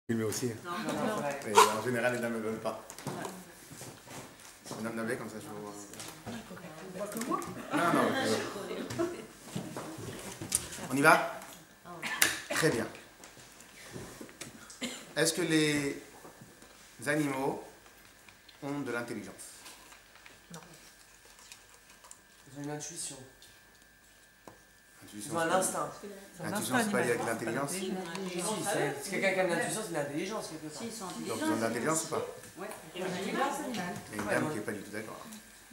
filmer aussi. Non, non. Et en général, les dames ne veulent pas. Madame Navet, comme ça, je vous... Moi Non, non. On y va? Très bien. Est-ce que les animaux ont de l'intelligence? Non. Ils ont une intuition. Intuition, Ils ont un instinct. L'intuition, c'est pas lié avec l'intelligence? Si, c'est quelqu'un qui a de l'intuition, c'est de l'intelligence quelque part. Si, ils sont Donc, intelligents. ils ont de l'intelligence ou pas? Ouais. Et l'intelligence animale. Il y a une dame qui n'est pas du tout d'accord.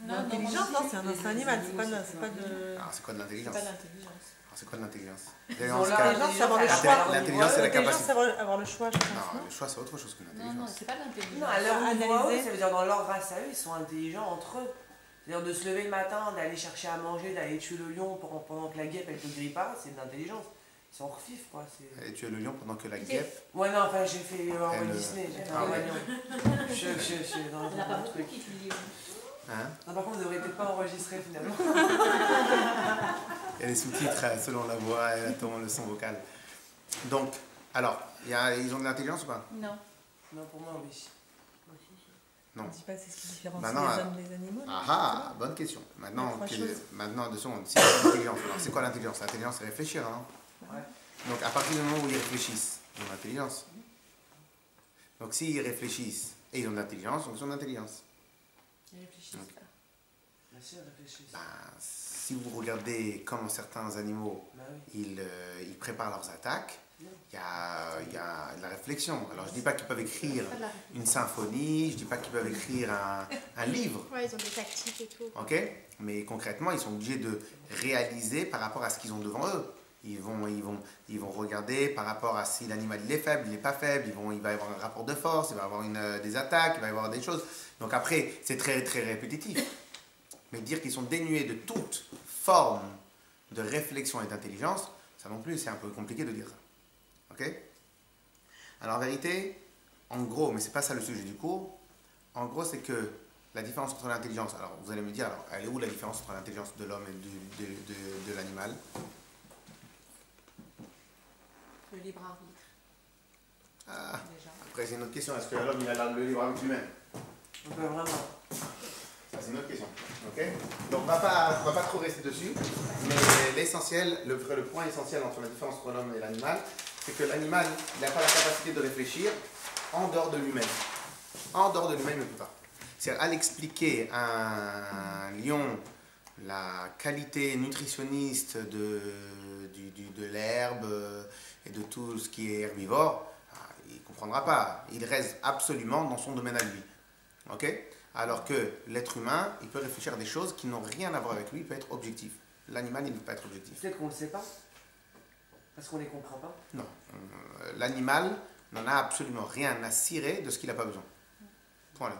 L'intelligence, non, c'est un instinct animal, c'est pas de... Alors, c'est quoi de l'intelligence? C'est pas de l'intelligence. Alors, c'est quoi de l'intelligence? Ils Dans ont ce leur cas, L'intelligence, c'est avoir le intelligence, choix. l'intelligence, c'est la L'intelligence, capacité. c'est avoir le choix, je pense, Non, non? le choix, c'est autre chose que Non, non, l'intelligence. c'est pas l'intelligence. Non, à leur niveau, Analyser. ça veut dire dans leur race à eux, ils sont intelligents entre eux. C'est-à-dire de se lever le matin, d'aller chercher à manger, d'aller tuer le lion pendant que la guêpe elle te grille pas, c'est de l'intelligence. Ils sont refifs quoi. Et tu es le lion pendant que la guêpe... Ouais, non, enfin j'ai fait un Elle, Walt Disney, j'ai fait ah un ouais. lion. Je suis dans Il n'y en a pas un beaucoup truc. qui te lisent. Hein? Non, par contre, vous devriez peut-être pas enregistrer finalement. Il y a les sous-titres selon la voix et le son vocal. Donc, alors, ils ont de l'intelligence ou pas? Non. Non, pour moi, oui. Non. On ne dit pas c'est ce qui différencie Maintenant, les hommes des animaux. Ah ah, bonne question. Maintenant, Il y a trois choses. maintenant de son, si c'est l'intelligence, alors c'est quoi l'intelligence? L'intelligence, c'est réfléchir, hein? Ouais. Donc, à partir du moment où ils réfléchissent, ils ont de l'intelligence. Donc, s'ils réfléchissent et ils ont de l'intelligence, donc ils ont de l'intelligence. Ils réfléchissent Ok. pas. Bien sûr, réfléchissez. Ben, si vous regardez comment certains animaux, Bah oui. ils préparent leurs attaques, il y a de la réflexion. Alors, je ne dis pas qu'ils peuvent écrire une symphonie, je ne dis pas qu'ils peuvent écrire un livre. Ouais, ils ont des tactiques et tout. Ok? Mais concrètement, ils sont obligés de réaliser par rapport à ce qu'ils ont devant eux. Ils vont regarder par rapport à si l'animal il est faible, il n'est pas faible, il va y avoir un rapport de force, il va y avoir des attaques, il va y avoir des choses. Donc après, c'est très, très répétitif. Mais dire qu'ils sont dénués de toute forme de réflexion et d'intelligence, ça non plus, c'est un peu compliqué de dire ça. Ok? Alors en vérité, en gros, mais c'est pas ça le sujet du cours, en gros c'est que la différence entre l'intelligence, alors vous allez me dire, alors elle est où la différence entre l'intelligence de l'homme et de l'animal? Le libre arbitre, Ah, déjà. après c'est une autre question, est-ce que l'homme il a le libre arbitre lui-même? On peut vraiment. Ça c'est une autre question. Ok? Donc on va pas trop rester dessus, mais l'essentiel, le point essentiel entre la différence entre l'homme et l'animal, c'est que l'animal n'a pas la capacité de réfléchir en dehors de lui-même. En dehors de lui-même, il ne peut pas. C'est-à-dire, à l'expliquer à un lion la qualité nutritionniste de l'herbe et de tout ce qui est herbivore, il ne comprendra pas. Il reste absolument dans son domaine à lui. Ok? Alors que l'être humain, il peut réfléchir à des choses qui n'ont rien à voir avec lui, il peut être objectif. L'animal, il ne peut pas être objectif. Peut-être qu'on ne le sait pas. Parce qu'on ne les comprend pas. Non. L'animal n'en a absolument rien à cirer de ce qu'il n'a pas besoin. Point.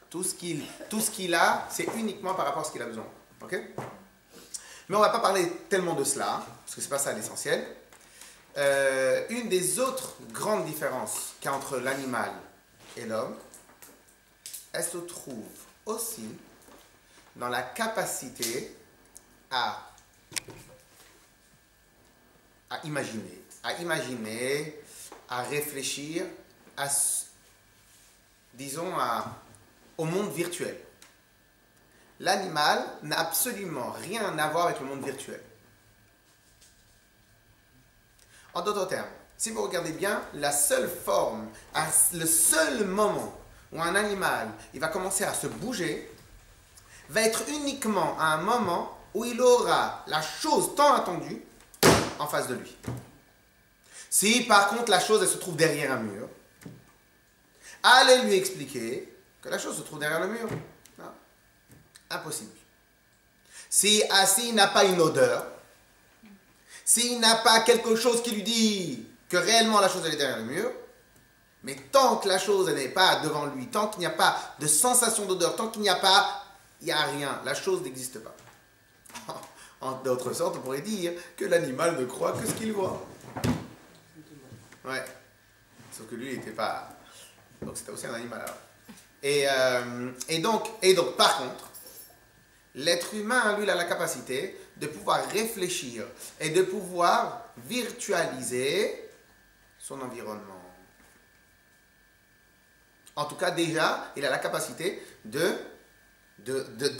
Tout ce qu'il a, c'est uniquement par rapport à ce qu'il a besoin. Ok? Mais on ne va pas parler tellement de cela, parce que ce n'est pas ça l'essentiel. Une des autres grandes différences qu'il y a entre l'animal et l'homme, elle se trouve aussi dans la capacité à imaginer, à réfléchir, disons, au monde virtuel. L'animal n'a absolument rien à voir avec le monde virtuel. En d'autres termes, si vous regardez bien, la seule forme, le seul moment où un animal il va commencer à se bouger, va être uniquement à un moment où il aura la chose tant attendue en face de lui. Si par contre la chose elle se trouve derrière un mur, allez lui expliquer que la chose se trouve derrière le mur. Non. Impossible. S'il n'a pas une odeur, s'il n'a pas quelque chose qui lui dit que réellement la chose elle est derrière le mur, mais tant que la chose n'est pas devant lui, tant qu'il n'y a pas de sensation d'odeur, tant qu'il n'y a pas, il n'y a rien, la chose n'existe pas. En d'autres sortes, on pourrait dire que l'animal ne croit que ce qu'il voit. Ouais. Sauf que lui, il n'était pas... Donc c'était aussi un animal alors. Et donc, par contre, l'être humain, lui, il a la capacité de pouvoir réfléchir et de pouvoir virtualiser son environnement. En tout cas, déjà, il a la capacité de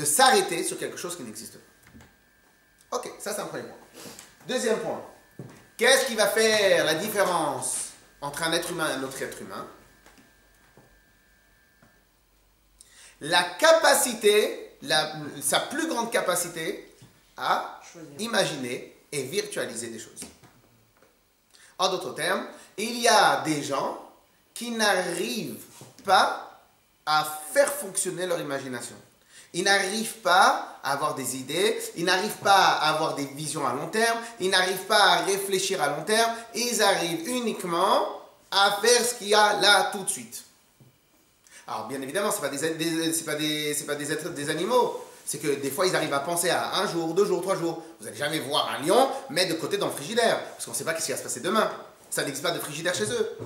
s'arrêter sur quelque chose qui n'existe pas. Ok, ça c'est un premier point. Deuxième point. Qu'est-ce qui va faire la différence entre un être humain et un autre être humain? La capacité, sa plus grande capacité à imaginer et virtualiser des choses. En d'autres termes, il y a des gens qui n'arrivent pas à faire fonctionner leur imagination. Ils n'arrivent pas à avoir des idées, ils n'arrivent pas à avoir des visions à long terme, ils n'arrivent pas à réfléchir à long terme, ils arrivent uniquement à faire ce qu'il y a là tout de suite. Alors bien évidemment, ce n'est pas des animaux, c'est que des fois ils arrivent à penser à 1 jour, 2 jours, 3 jours. Vous n'allez jamais voir un lion mettre de côté dans le frigidaire, parce qu'on ne sait pas ce qui va se passer demain. Ça n'existe pas de frigidaire chez eux.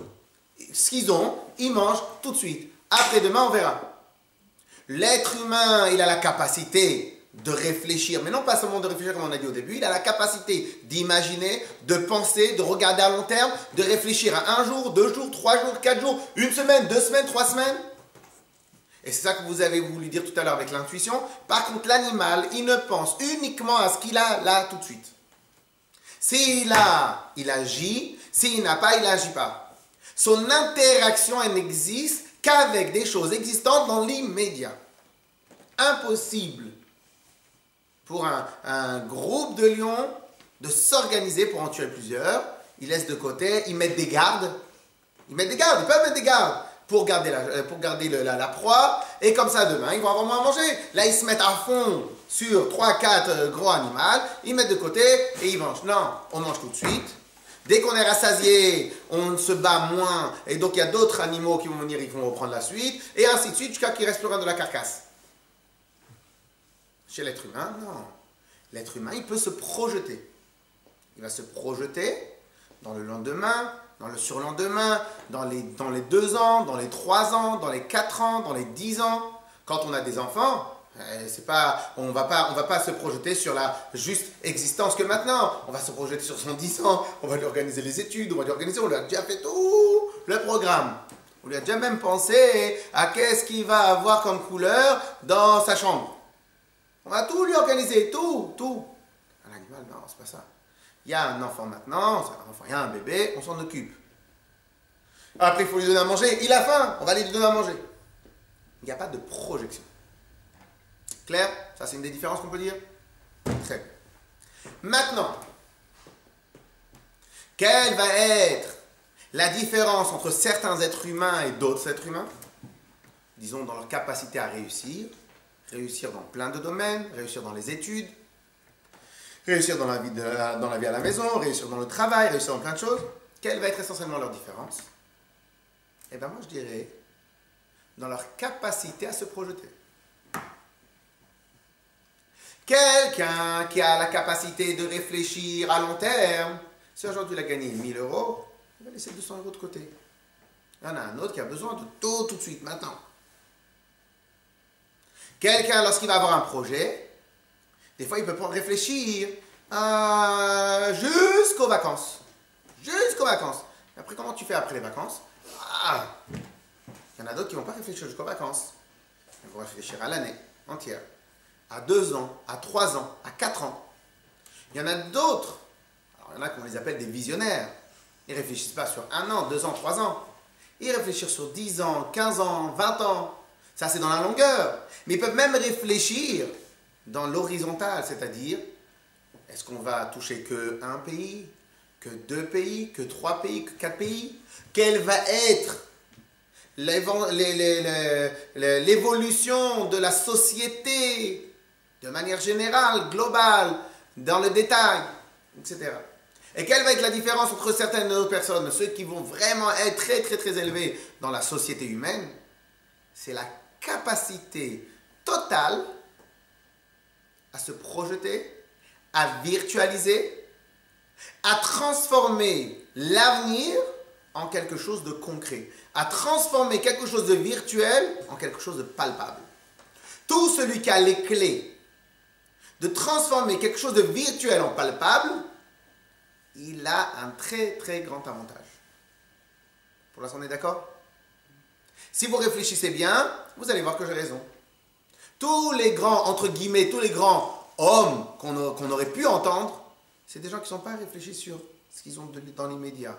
Ce qu'ils ont, ils mangent tout de suite. Après-demain, on verra. L'être humain, il a la capacité de réfléchir, mais non pas seulement de réfléchir comme on a dit au début, il a la capacité d'imaginer, de penser, de regarder à long terme, de réfléchir à 1 jour, 2 jours, 3 jours, 4 jours, 1 semaine, 2 semaines, 3 semaines. Et c'est ça que vous avez voulu dire tout à l'heure avec l'intuition. Par contre, l'animal, il ne pense uniquement à ce qu'il a là tout de suite. S'il a, il agit. S'il n'a pas, il n'agit pas. Son interaction, elle n'existe qu'avec des choses existantes dans l'immédiat. Impossible pour un groupe de lions de s'organiser pour en tuer plusieurs. Ils laissent de côté, ils mettent des gardes. Ils peuvent mettre des gardes pour garder la proie. Et comme ça, demain, ils vont avoir moins à manger. Là, ils se mettent à fond sur 3-4 gros animaux. Ils mettent de côté et ils mangent. Non, on mange tout de suite. Dès qu'on est rassasié, on se bat moins. Et donc, il y a d'autres animaux qui vont venir, ils vont reprendre la suite. Et ainsi de suite, jusqu'à qu'il ne reste plus rien de la carcasse. Chez l'être humain, non. L'être humain, il peut se projeter. Il va se projeter dans le lendemain, dans le surlendemain, dans les 2 ans, dans les 3 ans, dans les 4 ans, dans les 10 ans. Quand on a des enfants, on va pas se projeter sur la juste existence que maintenant. On va se projeter sur son 10 ans, on va lui organiser les études, on lui a déjà fait tout le programme. On lui a déjà même pensé à qu'est-ce qu'il va avoir comme couleur dans sa chambre. On va tout lui organiser, tout. Un animal, non, c'est pas ça. Il y a un enfant maintenant, il y a un bébé, on s'en occupe. Après, il faut lui donner à manger. Il a faim, on va lui donner à manger. Il n'y a pas de projection. Clair? Ça, c'est une des différences qu'on peut dire? Très bien. Maintenant, quelle va être la différence entre certains êtres humains et d'autres êtres humains? Disons, dans leur capacité à réussir dans plein de domaines, réussir dans les études, réussir dans la vie à la maison, réussir dans le travail, réussir dans plein de choses. Quelle va être essentiellement leur différence? Eh bien, moi, je dirais dans leur capacité à se projeter. Quelqu'un qui a la capacité de réfléchir à long terme, si aujourd'hui il a gagné 1 000 €, il va laisser 200 € de côté. Il y en a un autre qui a besoin de tout de suite, maintenant. Quelqu'un, lorsqu'il va avoir un projet, des fois il peut réfléchir jusqu'aux vacances. Et après, comment tu fais après les vacances? Il y en a d'autres qui ne vont pas réfléchir jusqu'aux vacances. Ils vont réfléchir à l'année entière. À 2 ans, à 3 ans, à 4 ans. Il y en a d'autres, alors il y en a qu'on les appelle des visionnaires. Ils ne réfléchissent pas sur 1 an, 2 ans, 3 ans. Ils réfléchissent sur 10 ans, 15 ans, 20 ans. Ça, c'est dans la longueur. Mais ils peuvent même réfléchir dans l'horizontale, c'est-à-dire, est-ce qu'on va toucher que 1 pays, que 2 pays, que 3 pays, que 4 pays? Quelle va être l'évolution de la société de manière générale, globale, dans le détail, etc. Et quelle va être la différence entre certaines autres personnes, ceux qui vont vraiment être très très très élevés dans la société humaine? C'est la capacité totale à se projeter, à virtualiser, à transformer l'avenir en quelque chose de concret, à transformer quelque chose de virtuel en quelque chose de palpable. Tout celui qui a les clés de transformer quelque chose de virtuel en palpable, il a un très très grand avantage. Pour l'instant, on est d'accord? Si vous réfléchissez bien, vous allez voir que j'ai raison. Tous les grands, entre guillemets, tous les grands hommes qu'on aurait pu entendre, c'est des gens qui ne sont pas réfléchis sur ce qu'ils ont dans l'immédiat.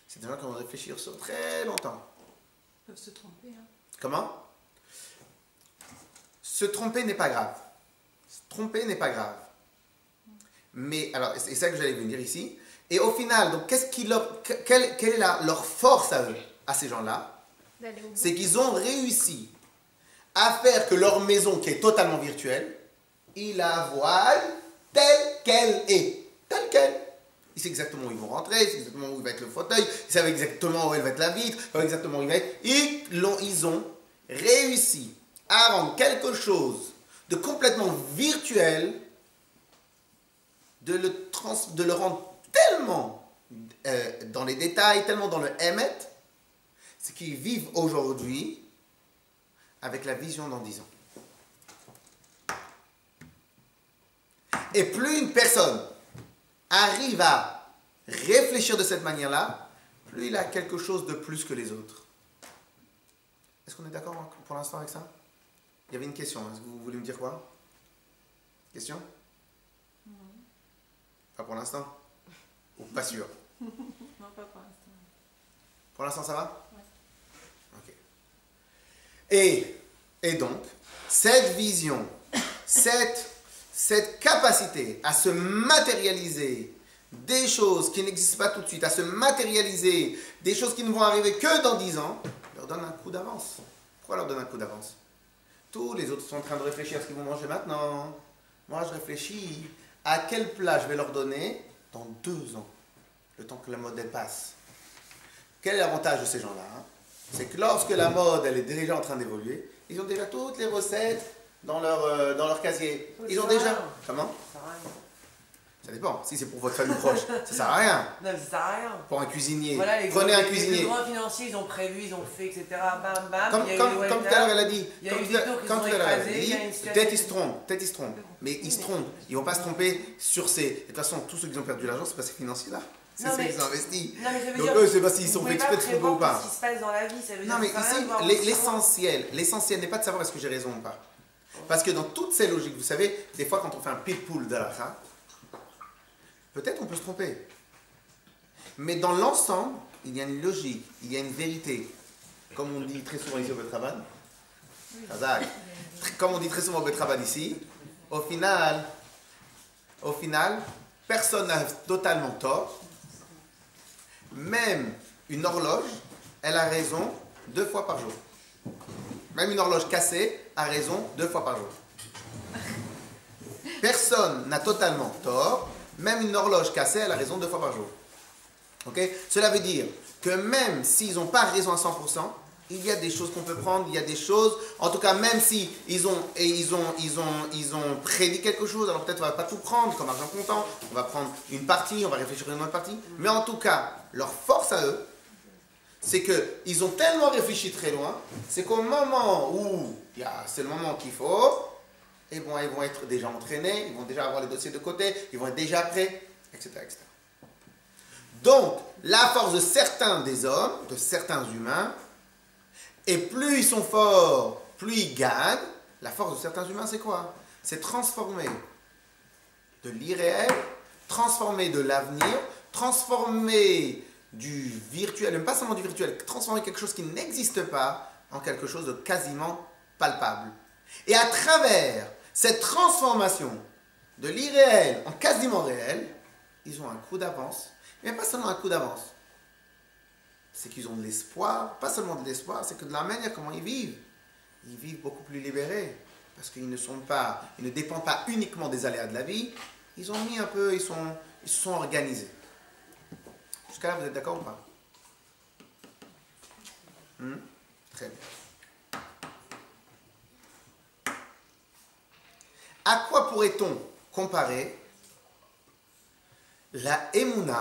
C'est des gens qui vont réfléchir sur très longtemps. Ils peuvent se tromper. Hein. Comment? Se tromper n'est pas grave. Se tromper n'est pas grave. Mais, alors, c'est ça que j'allais venir ici. Et au final, donc, quelle est leur force à eux, à ces gens-là? C'est qu'ils ont réussi à faire que leur maison, qui est totalement virtuelle, ils la voient telle qu'elle est. Telle qu'elle. Ils savent exactement où ils vont rentrer, ils savent exactement où va être le fauteuil, ils savent exactement où elle va être la vitre, ils savent exactement où il va être. Ils ont réussi à rendre quelque chose de complètement virtuel, de le rendre tellement dans les détails, tellement dans le émet, c'est qu'ils vivent aujourd'hui avec la vision dans 10 ans. Et plus une personne arrive à réfléchir de cette manière-là, plus il a quelque chose de plus que les autres. Est-ce qu'on est d'accord pour l'instant avec ça? Il y avait une question. Est-ce que vous voulez me dire quoi? Question? Non. Pas pour l'instant? Ou pas sûr? Non, pas pour l'instant. Pour l'instant, ça va? Ouais. Ok. Et donc, cette vision, cette capacité à se matérialiser des choses qui n'existent pas tout de suite, à se matérialiser des choses qui ne vont arriver que dans 10 ans, leur donne un coup d'avance. Pourquoi leur donne un coup d'avance? Tous les autres sont en train de réfléchir à ce qu'ils vont manger maintenant. Moi, je réfléchis à quel plat je vais leur donner dans 2 ans, le temps que la mode elle passe. Quel est l'avantage de ces gens-là? C'est que lorsque la mode elle est déjà en train d'évoluer, ils ont déjà toutes les recettes dans leur casier. Ils ont déjà... Comment? Ça sert à rien. Ça dépend. Si c'est pour votre famille proche, ça sert à rien. Non, mais ça sert à rien. Pour un cuisinier, Voilà, prenez un les cuisinier. besoins financiers, ils ont prévu, ils ont fait, etc. Bam, bam. Comme il y a eu tout le à webinaire. l'heure elle a dit, Il y a comme eu tout des à tours qui comme sont tout à l'heure elle a écrasés, il y a une dit, situation- peut-être ils se trompent. Mais ils se trompent. Ils vont pas se tromper sur ces... De toute façon, tous ceux qui ont perdu l'argent, c'est pas ces financiers-là. C'est Non, ceux mais- qui ont investi. Non, mais ça veut Donc dire, eux, je sais pas s'ils vous sont pouvez fait exprès de se tromper ou prévoir pas. tout ce qui se passe dans la vie, ça veut dire Non, mais que ça sert à rien de voir ici, l'essentiel n'est pas de savoir est-ce que j'ai raison ou pas. Parce que dans toutes ces logiques, vous savez, des fois quand on fait un pitbull de la fin, peut-être on peut se tromper. Mais dans l'ensemble, il y a une logique, il y a une vérité. Comme on dit très souvent ici au Betraban, comme on dit très souvent au Betraban ici, au final, personne n'a totalement tort. Même une horloge, elle a raison 2 fois par jour. Même une horloge cassée a raison 2 fois par jour. Personne n'a totalement tort. Même une horloge cassée, elle a raison 2 fois par jour. Okay? Cela veut dire que même s'ils n'ont pas raison à 100%, il y a des choses qu'on peut prendre, il y a des choses, en tout cas même si ils ont prédit quelque chose, alors peut-être on ne va pas tout prendre comme argent comptant, on va prendre une partie, on va réfléchir à une autre partie, mais en tout cas, leur force à eux, c'est qu'ils ont tellement réfléchi très loin, c'est qu'au moment où c'est le moment qu'il faut, et bon, ils vont être déjà entraînés, ils vont déjà avoir les dossiers de côté, ils vont être déjà prêts, etc. etc. Donc, la force de certains des hommes, de certains humains, et plus ils sont forts, plus ils gagnent. La force de certains humains, c'est quoi? C'est transformer de l'irréel, transformer de l'avenir, transformer du virtuel, même pas seulement du virtuel, transformer quelque chose qui n'existe pas en quelque chose de quasiment palpable. Et à travers cette transformation de l'irréel en quasiment réel, ils ont un coup d'avance, mais pas seulement un coup d'avance. C'est qu'ils ont de l'espoir, pas seulement de l'espoir, c'est que de la manière comment ils vivent beaucoup plus libérés, parce qu'ils ne dépendent pas uniquement des aléas de la vie, ils ont mis un peu, ils se sont organisés. Jusqu'à là, vous êtes d'accord ou pas? Très bien. À quoi pourrait-on comparer la Emouna,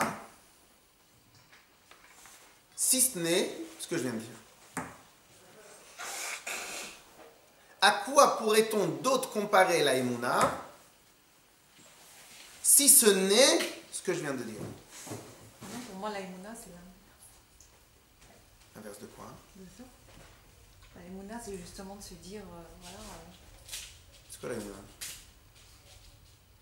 si ce n'est ce que je viens de dire? À quoi pourrait-on d'autre comparer la Emouna, si ce n'est ce que je viens de dire? Non, pour moi, la Emouna, c'est L'inverse de quoi? Bah, Emouna, c'est justement de se dire, voilà. C'est quoi la Emouna?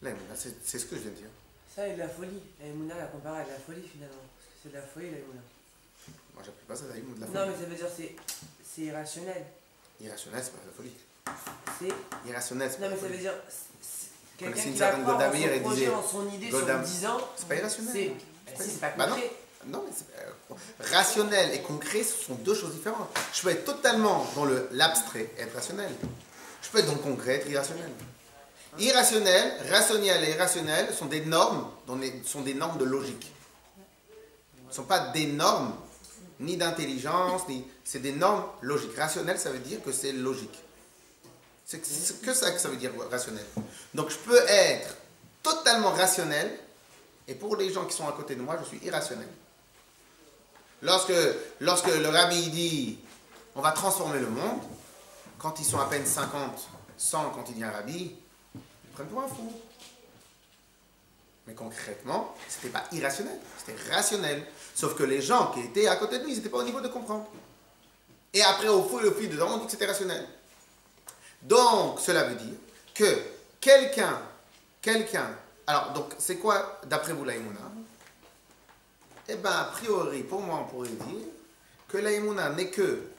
La Emouna, c'est ce que je viens de dire. Ça et de la folie. La Emouna, la comparée à de la folie finalement. Parce que c'est de la folie la Emouna. Moi, j'appelle pas ça la Emouna, de la Non, folie. mais ça veut dire c'est irrationnel. Irrationnel, c'est pas de la folie. C'est. Irrationnel, c'est pas Non, de mais la ça veut folie. dire. Quelqu'un Connaissez une qui va certaine croire en Godamir, son elle projet, disait- en son idée Godam- sur 10 ans. C'est pas irrationnel. Si, c'est pas Bah non. concret. Non, mais rationnel et concret, ce sont deux choses différentes. Je peux être totalement dans l'abstrait et être rationnel. Je peux être dans le concret et être irrationnel. Irrationnel, rationnel et irrationnel sont des normes, sont des normes de logique. Ce ne sont pas des normes ni d'intelligence, c'est des normes logiques. Rationnel, ça veut dire que c'est logique. C'est que ça que ça veut dire rationnel. Donc je peux être totalement rationnel, et pour les gens qui sont à côté de moi, je suis irrationnel. Lorsque le rabbi dit on va transformer le monde, quand ils sont à peine 50, 100, quand il dit un rabbi, ils prennent pour un fou. Mais concrètement, c'était pas irrationnel, c'était rationnel. Sauf que les gens qui étaient à côté de lui, ils n'étaient pas au niveau de comprendre. Et après, au fil dedans, on dit que c'était rationnel. Donc, cela veut dire que quelqu'un, alors, donc, c'est quoi, d'après vous, la Emouna? Eh bien, a priori, pour moi, on pourrait dire que la Emouna n'est que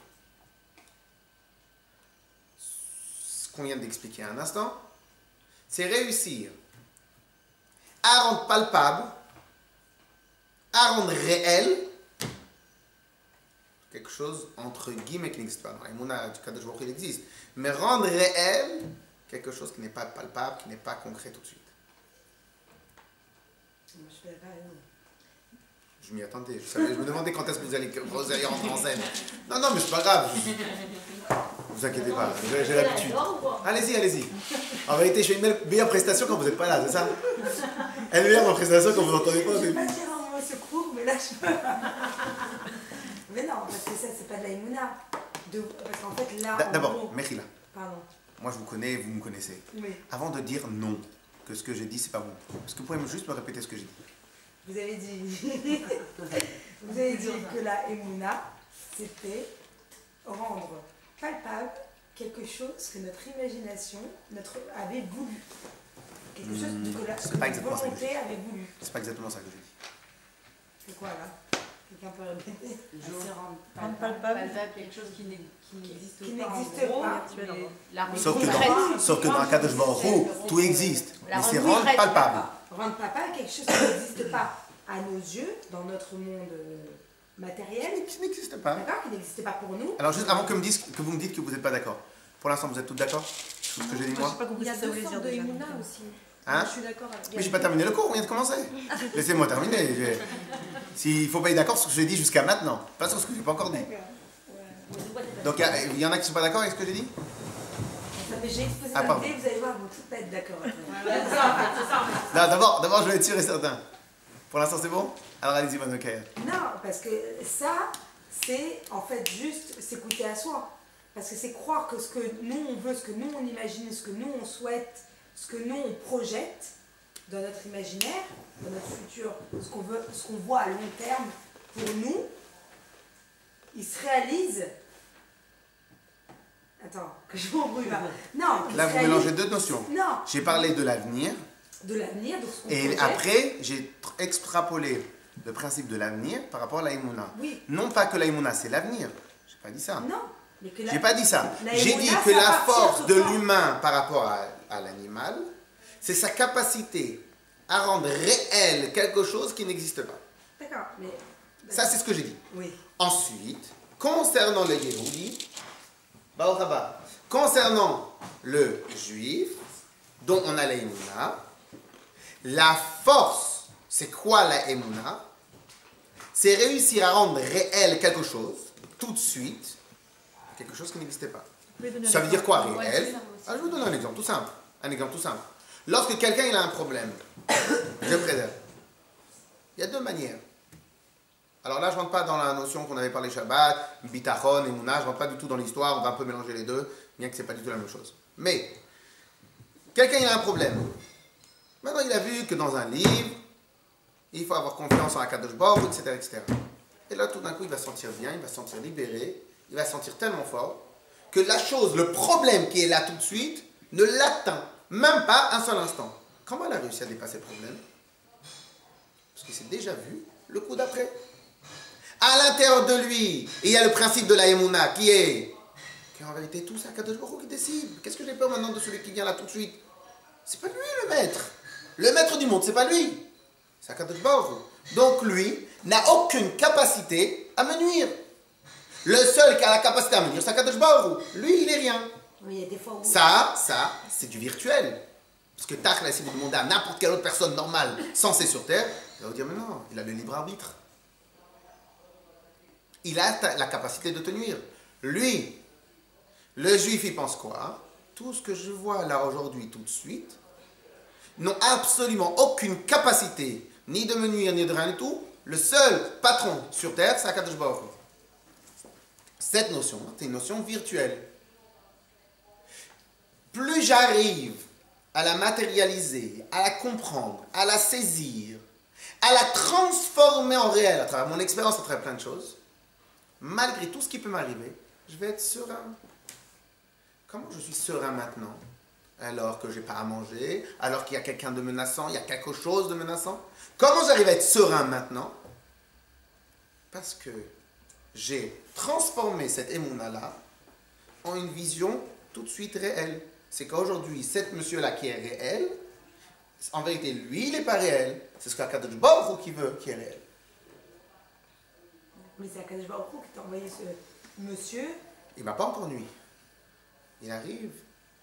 ce qu'on vient d'expliquer à un instant, c'est réussir à rendre palpable, à rendre réel quelque chose entre guillemets qui n'existe pas. Dans la Emouna du Kadosh Baruch Hu, il existe. Mais rendre réel quelque chose qui n'est pas palpable, qui n'est pas concret tout de suite. Je fais rien. Je m'y attendais. Je me demandais quand est-ce que vous allez rentrer en scène. Non, mais c'est pas grave. Vous inquiétez pas, j'ai l'habitude. Allez-y. En vérité, je fais une meilleure prestation quand vous n'êtes pas là, c'est ça? Elle est meilleure ma prestation quand vous n'entendez pas. Je vais pas dire un mot secours, mais là je peux. Mais non, parce que ça, c'est pas de la Emouna. Parce qu'en fait, là. D'abord, Mechila, Pardon. moi je vous connais, vous me connaissez. Oui. Avant de dire non, que ce que j'ai dit, c'est pas bon. Est-ce que vous pouvez juste me répéter ce que j'ai dit? Vous avez dit. Vous avez dit que la Emouna, c'était rendre palpable quelque chose que notre imagination avait voulu. Quelque chose que c'est pas la exactement ça que volonté avait voulu. C'est pas exactement ça que j'ai dit. C'est quoi là? Quelqu'un peut répéter? C'est Rendre palpable. quelque chose qui n'existe Qui pas. en n'existe gros, pas. mais la Sauf que dans le Kadosh Baruch Hu, tout existe. La Mais c'est rendre rendre palpable. Rendre palpable quelque chose qui n'existe pas à nos yeux, dans notre monde matériel, Qui n'existe pas. d'accord? Qui n'existe pas pour nous. Alors juste avant que vous me dites que vous n'êtes pas d'accord. Pour l'instant, vous êtes tous d'accord sur ce que j'ai dit moi? Il y a deux sortes de Emouna aussi. Hein? Je suis d'accord. Mais j'ai pas terminé le cours, on vient de commencer. Laissez-moi terminer. S'il faut pas être d'accord sur ce que j'ai dit jusqu'à maintenant, pas sur ce que j'ai pas encore dit. Donc il y en a qui sont pas d'accord avec ce que j'ai dit? J'ai exposé Ah, pardon. l'idée, vous allez voir, vous tous pas être d'accord. Non, d'abord, je vais être sûr et certain. Pour l'instant, c'est bon? Alors allez-y, Madame Kayer. Non, parce que ça, c'est en fait juste s'écouter à soi. Parce que c'est croire que ce que nous on veut, ce que nous on imagine, ce que nous on souhaite, ce que nous on projette dans notre imaginaire, dans notre futur, ce qu'on veut, ce qu'on voit à long terme pour nous, il se réalise. Attends, que je m'embrouille là. Non, il Là, se vous réalise- mélangez deux notions. Non, J'ai parlé de l'avenir, de l'avenir, de ce qu'on et projette. après, j'ai extrapolé le principe de l'avenir par rapport à la Emouna. Oui. Non pas que la Emouna, c'est l'avenir. J'ai pas dit ça. Non, mais que la- J'ai pas dit ça. la J'ai Emouna, dit que ça la appartient force au de corps. l'humain par rapport à l'animal, c'est sa capacité à rendre réel quelque chose qui n'existe pas. D'accord, mais. Ça, c'est ce que j'ai dit. Oui. Ensuite, concernant le Yehudi, concernant le juif, dont on a la Emouna, la force, c'est quoi la Emouna? C'est réussir à rendre réel quelque chose, tout de suite, quelque chose qui n'existait pas. Ça veut dire quoi, réel? Je vais vous donner un exemple tout simple. Un exemple tout simple. Lorsque quelqu'un il a un problème, je préserve. Il y a deux manières. Alors là, je ne rentre pas dans la notion qu'on avait parlé Shabbat, Bitachon, Emouna, je ne rentre pas du tout dans l'histoire, on va un peu mélanger les deux, bien que ce n'est pas du tout la même chose. Mais, quelqu'un il a un problème. Maintenant, il a vu que dans un livre, il faut avoir confiance en Akadosh Baruch Hu, etc., etc. Et là, tout d'un coup, il va se sentir bien, il va se sentir libéré, il va se sentir tellement fort que la chose, le problème qui est là tout de suite, ne l'atteint même pas un seul instant. Comment elle a réussi à dépasser le problème? Parce qu'il s'est déjà vu le coup d'après. À l'intérieur de lui, il y a le principe de la Emouna qui est qu'en vérité, tout c'est Akadosh Baruch Hu qui décide. Qu'est-ce que j'ai peur maintenant de celui qui vient là tout de suite? C'est pas lui le maître. Le maître du monde, c'est pas lui. C'est Akadosh Baruch Hu. Donc lui n'a aucune capacité à me nuire. Le seul qui a la capacité à me nuire, c'est Akadosh Baruch Hu. Lui, il est rien. Mais il y a des fois où... Ça, c'est du virtuel. Parce que Tachla, si vous demandez à n'importe quelle autre personne normale, censée sur Terre, il va vous dire, mais non, il a le libre arbitre. Il a la capacité de te nuire. Lui, le juif, il pense quoi? Tout ce que je vois là aujourd'hui, tout de suite, n'ont absolument aucune capacité, ni de me nuire, ni de rien du tout. Le seul patron sur Terre, c'est Akadosh Baruch Hu. Cette notion, c'est une notion virtuelle. Plus j'arrive à la matérialiser, à la comprendre, à la saisir, à la transformer en réel à travers mon expérience, à travers plein de choses, malgré tout ce qui peut m'arriver, je vais être serein. Comment je suis serein maintenant? Alors que je n'ai pas à manger, alors qu'il y a quelqu'un de menaçant, il y a quelque chose de menaçant. Comment j'arrive à être serein maintenant? Parce que j'ai transformé cette émouna-là en une vision tout de suite réelle. C'est qu'aujourd'hui, cet monsieur-là qui est réel, en vérité, lui, il n'est pas réel. C'est ce qu'Akadosh Baruch Hu qui veut, qui est réel. Mais c'est Akadosh Baruch Hu qui t'a envoyé ce monsieur. Il ne m'a pas encore nuit. Il arrive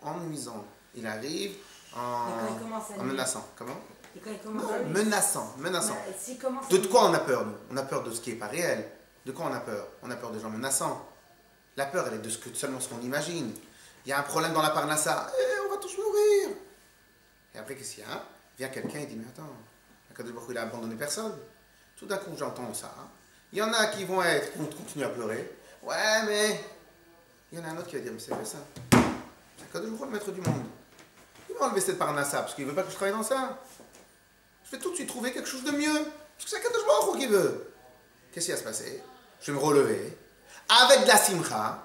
en nuisant. Il arrive en menaçant. Comment? Et quand il commence à... Menaçant. Ouais, s'il commence De quoi on a peur, nous? On a peur de ce qui n'est pas réel. De quoi on a peur? On a peur des gens menaçants. La peur, elle est de seulement ce qu'on imagine. Il y a un problème dans la parnassa. On va tous mourir. Et après, qu'est-ce qu'il y a? Vient quelqu'un et dit, mais attends, Akadosh Baruch Hu, il a abandonné personne. Tout d'un coup, j'entends ça. Il y en a qui vont continuer à pleurer. Ouais, mais... Il y en a un autre qui va dire, mais c'est vrai ça. C'est Akadosh Baruch Hu, le maître du monde. Il va enlever cette parnassa parce qu'il ne veut pas que je travaille dans ça. Je vais tout de suite trouver quelque chose de mieux. Parce que c'est Akadosh Baruch Hu qui veut. Qu'est-ce qui va se passer? Je vais me relever. Avec de la simcha.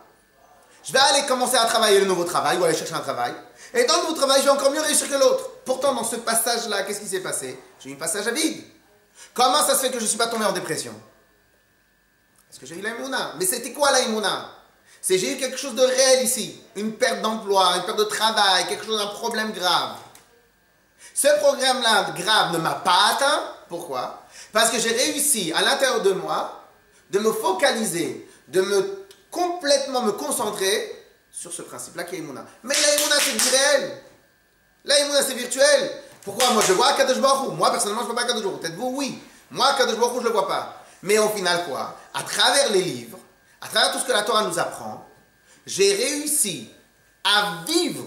Je vais aller commencer à travailler le nouveau travail ou aller chercher un travail. Et dans le nouveau travail, je vais encore mieux réussir que l'autre. Pourtant, dans ce passage-là, qu'est-ce qui s'est passé? J'ai eu un passage à vide. Comment ça se fait que je ne suis pas tombé en dépression? Parce que j'ai eu la Emouna. Mais c'était quoi la Emouna? C'est j'ai eu quelque chose de réel ici. Une perte d'emploi, une perte de travail, quelque chose d'un problème grave. Ce problème-là grave ne m'a pas atteint. Pourquoi? Parce que j'ai réussi à l'intérieur de moi de me focaliser, de me complètement me concentrer sur ce principe-là qui est Emouna. Mais la Emouna, c'est du réel. La Emouna, c'est virtuel. Pourquoi? Moi, je vois Akadosh Baruch Hu. Moi, personnellement, je ne vois pas Akadosh Baruch Hu. Peut-être vous, oui. Moi, Akadosh Baruch Hu, je ne le vois pas. Mais au final, quoi? À travers les livres, à travers tout ce que la Torah nous apprend, j'ai réussi à vivre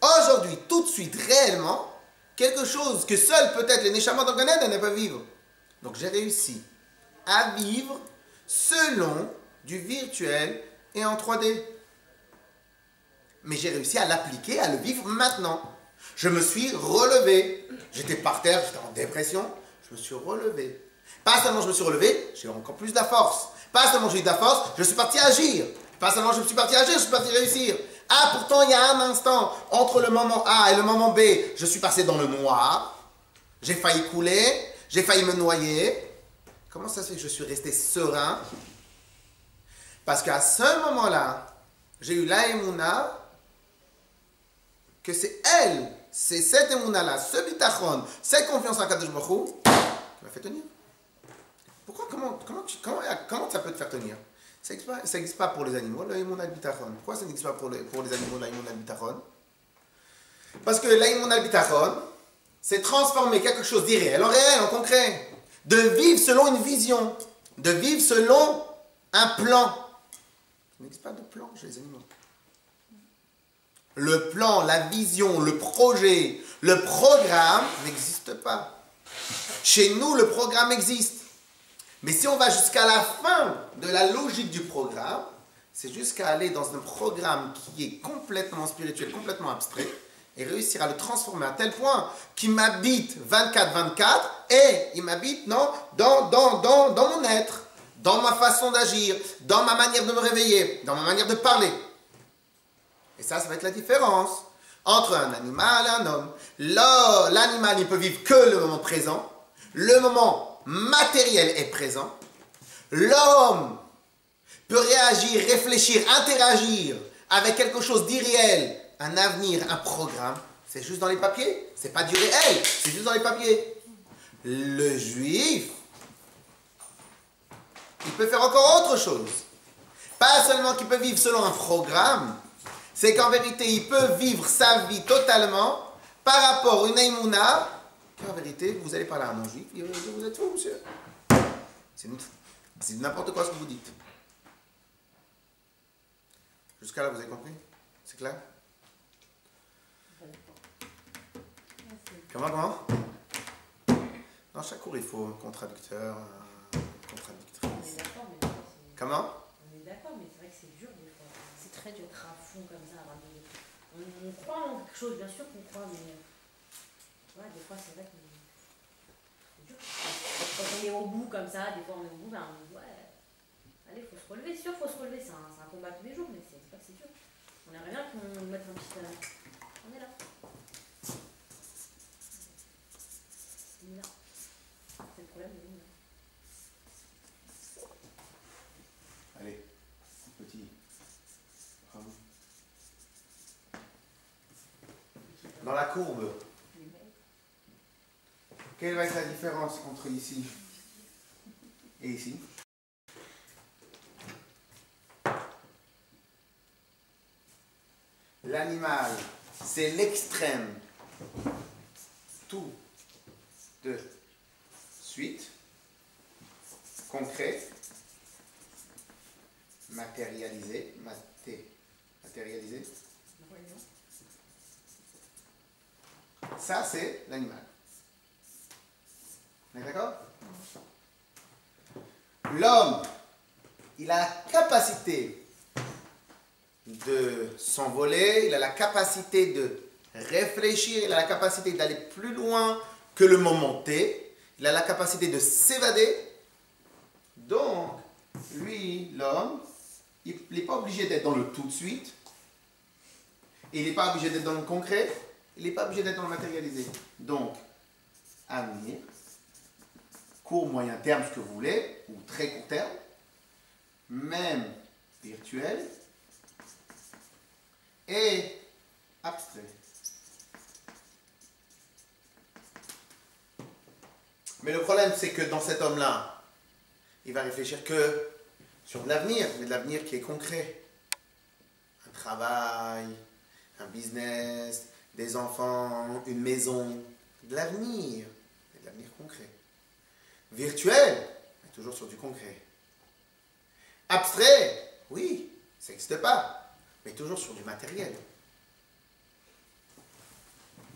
aujourd'hui, tout de suite, réellement, quelque chose que seuls peut-être les Neshamot dans le Gan Eden ne peuvent vivre. Donc j'ai réussi à vivre selon du virtuel et en 3D. Mais j'ai réussi à l'appliquer, à le vivre maintenant. Je me suis relevé. J'étais par terre, j'étais en dépression. Je me suis relevé. Pas seulement je me suis relevé, j'ai eu encore plus de la force. Pas seulement j'ai eu de la force, je suis parti agir. Pas seulement je suis parti agir, je suis parti réussir. Ah, pourtant, il y a un instant, entre le moment A et le moment B, je suis passé dans le noir. J'ai failli couler, j'ai failli me noyer. Comment ça se fait que je suis resté serein? Parce qu'à ce moment-là, j'ai eu la Emouna, que c'est elle, c'est cette Emouna-là, ce bitachon, cette confiance en Kadosh Baruch Hu, qui m'a fait tenir. Pourquoi, comment ça peut te faire tenir? Ça n'existe pas pour les animaux, la Emouna al-Bitachon. Pourquoi ça n'existe pas pour les animaux, la Emouna al-Bitachon? Parce que la Emouna al-Bitachon, c'est transformer quelque chose d'irréel en réel, en concret. De vivre selon une vision, de vivre selon un plan. Il n'existe pas de plan chez les animaux. Le plan, la vision, le projet, le programme n'existe pas. Chez nous, le programme existe. Mais si on va jusqu'à la fin de la logique du programme, c'est jusqu'à aller dans un programme qui est complètement spirituel, complètement abstrait, et réussir à le transformer à tel point qu'il m'habite 24-24 et il m'habite dans mon être, dans ma façon d'agir, dans ma manière de me réveiller, dans ma manière de parler. Et ça va être la différence entre un animal et un homme. L'animal, il peut vivre que le moment présent. Le moment matériel est présent. L'homme peut réagir, réfléchir, interagir avec quelque chose d'irréel, un avenir, un programme. C'est juste dans les papiers. C'est pas du réel, c'est juste dans les papiers. Le juif, il peut faire encore autre chose. Pas seulement qu'il peut vivre selon un programme, c'est qu'en vérité, il peut vivre sa vie totalement par rapport à une émouna. En vérité, vous allez parler à un juif, il va dire, vous êtes fou, monsieur. C'est n'importe quoi ce que vous dites. Jusqu'à là, vous avez compris? C'est clair? Comment? Dans chaque cours, il faut un contradicteur, contradictrice. On est d'accord, mais Comment? on est d'accord, mais c'est vrai que c'est dur des fois. C'est très dur d'être à fond comme ça. On croit en quelque chose, bien sûr qu'on croit, mais ouais, des fois c'est vrai que c'est dur. Quand on est au bout comme ça, des fois on est au bout, ben on dit ouais, allez, faut se relever. C'est sûr, faut se relever. C'est un combat tous les jours, mais c'est pas que c'est dur. On aimerait bien qu'on mette un petit. On est là. On est là. C'est le problème, mais on est là. Allez, petit. Bravo. Dans la courbe, quelle va être la différence entre ici et ici? L'animal, c'est l'extrême. Tout de suite, concret, matérialisé, matérialisé. Ça, c'est l'animal. On est d'accord? L'homme, il a la capacité de s'envoler, il a la capacité de réfléchir, il a la capacité d'aller plus loin que le moment T, il a la capacité de s'évader. Donc, lui, l'homme, il n'est pas obligé d'être dans le tout de suite, il n'est pas obligé d'être dans le concret, il n'est pas obligé d'être dans le matérialisé. Donc, avenir, court, moyen terme, ce que vous voulez, ou très court terme, même virtuel, et abstrait. Mais le problème, c'est que dans cet homme-là, il va réfléchir que sur de l'avenir, mais de l'avenir qui est concret. Un travail, un business, des enfants, une maison, de l'avenir, mais de l'avenir concret. Virtuel, mais toujours sur du concret. Abstrait, oui, ça n'existe pas, mais toujours sur du matériel.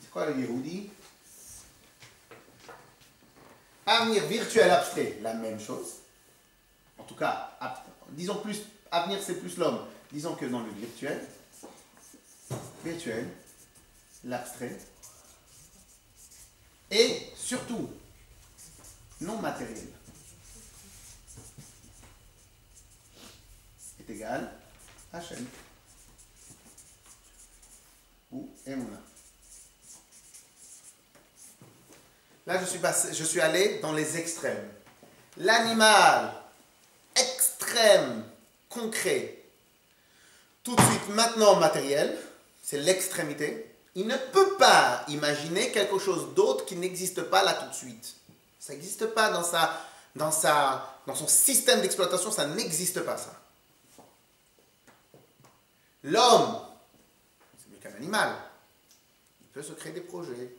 C'est quoi le Yehudi? Avenir virtuel, abstrait, la même chose. En tout cas, disons plus, avenir c'est plus l'homme. Disons que dans le virtuel, l'abstrait, et surtout, non matériel, est égal à Hachem ou Emouna. Là, je suis allé dans les extrêmes. L'animal extrême, concret, tout de suite, maintenant matériel, c'est l'extrémité. Il ne peut pas imaginer quelque chose d'autre qui n'existe pas là tout de suite. Ça n'existe pas dans son système d'exploitation, ça n'existe pas ça. L'homme, c'est mieux qu'un animal. Il peut se créer des projets,